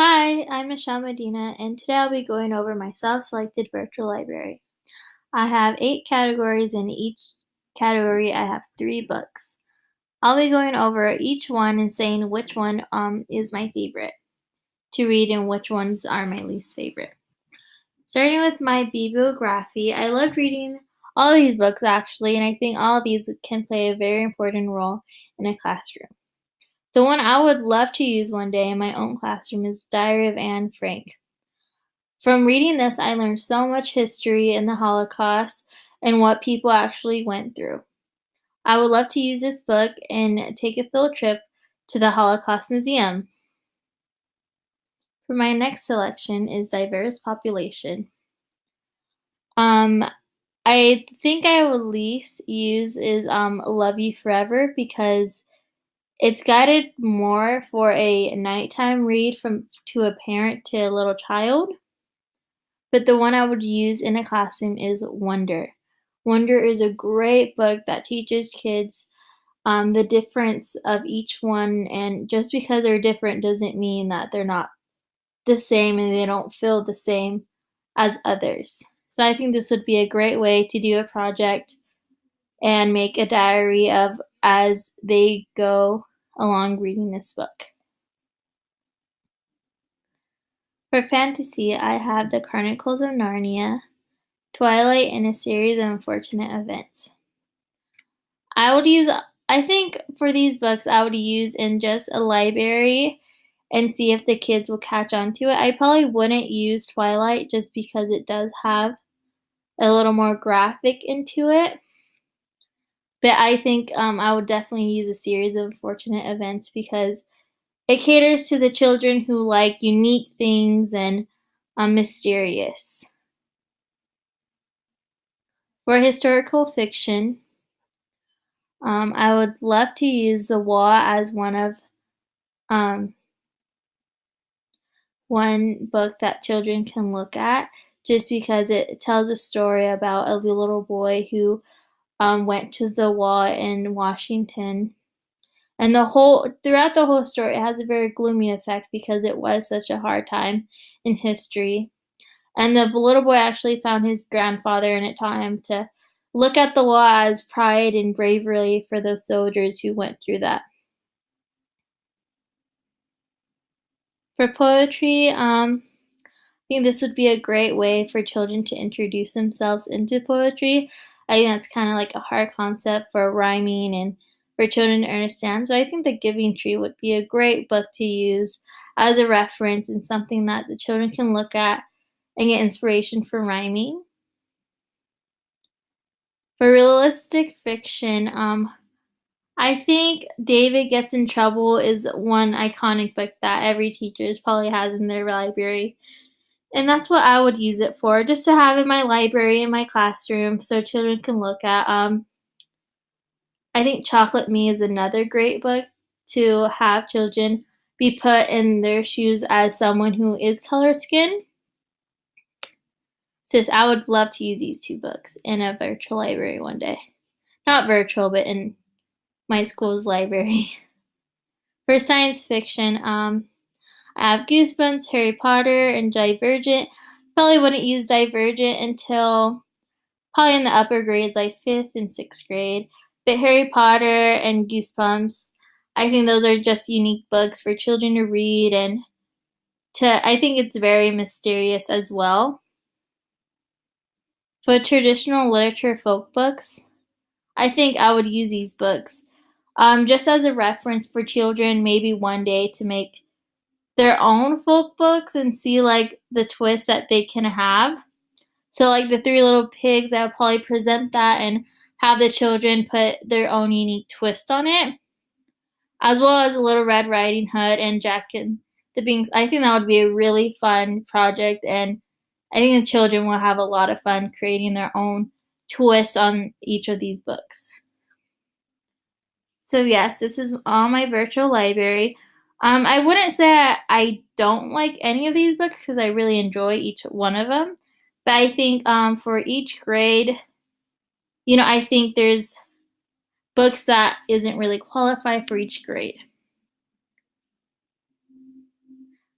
Hi, I'm Michelle Medina, and today I'll be going over my self-selected virtual library. I have 8 categories, and in each category I have 3 books. I'll be going over each one and saying which one is my favorite to read and which ones are my least favorite. Starting with my bibliography, I love reading all these books actually, and I think all of these can play a very important role in a classroom. The one I would love to use one day in my own classroom is Diary of Anne Frank. From reading this, I learned so much history in the Holocaust and what people actually went through. I would love to use this book and take a field trip to the Holocaust Museum. For my next selection is Diverse Population. Um, I think I would least use is Love You Forever because it's guided more for a nighttime read from to a parent to a little child. But the one I would use in a classroom is Wonder. Wonder is a great book that teaches kids the difference of each one, and just because they're different doesn't mean that they're not the same and they don't feel the same as others. So I think this would be a great way to do a project and make a diary of as they go along reading this book. For fantasy, I have The Chronicles of Narnia, Twilight, and A Series of Unfortunate Events. I think for these books, I would use in just a library and see if the kids will catch on to it. I probably wouldn't use Twilight just because it does have a little more graphic into it. But I think I would definitely use A Series of Unfortunate Events because it caters to the children who like unique things and mysterious. For historical fiction, I would love to use The Wall as um, one book that children can look at just because it tells a story about a little boy who went to the wall in Washington. And throughout the whole story, it has a very gloomy effect because it was such a hard time in history. And the little boy actually found his grandfather, and it taught him to look at the wall as pride and bravery for those soldiers who went through that. For poetry, I think this would be a great way for children to introduce themselves into poetry. I think that's kind of like a hard concept for rhyming and for children to understand. So I think The Giving Tree would be a great book to use as a reference and something that the children can look at and get inspiration for rhyming. For realistic fiction, I think David Gets in Trouble is one iconic book that every teacher probably has in their library. And that's what I would use it for, just to have in my library in my classroom so children can look at. I think Chocolate Me is another great book to have children be put in their shoes as someone who is color skinned. Sis, I would love to use these 2 books in a virtual library one day. Not virtual, but in my school's library. For science fiction, I have Goosebumps, Harry Potter, and Divergent. Probably wouldn't use Divergent until probably in the upper grades, like 5th and 6th grade. But Harry Potter and Goosebumps, I think those are just unique books for children to read, and I think it's very mysterious as well. For traditional literature folk books, I think I would use these books just as a reference for children, maybe one day to make their own folk books and see like the twist that they can have. So like the Three Little Pigs, I would probably present that and have the children put their own unique twist on it, as well as Little Red Riding Hood and Jack and the Beans. I think that would be a really fun project, and I think the children will have a lot of fun creating their own twist on each of these books. So yes, this is all my virtual library. I wouldn't say I don't like any of these books because I really enjoy each one of them. But I think for each grade, I think there's books that isn't really qualified for each grade.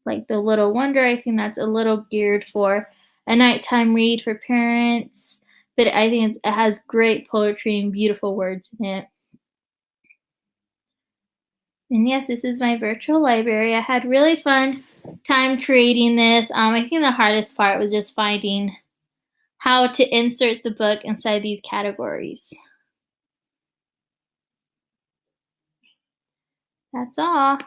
like The Little Wonder. I think that's a little geared for a nighttime read for parents, but I think it has great poetry and beautiful words in it. And yes, this is my virtual library. I had really fun time creating this. I think the hardest part was just finding how to insert the book inside these categories. That's all.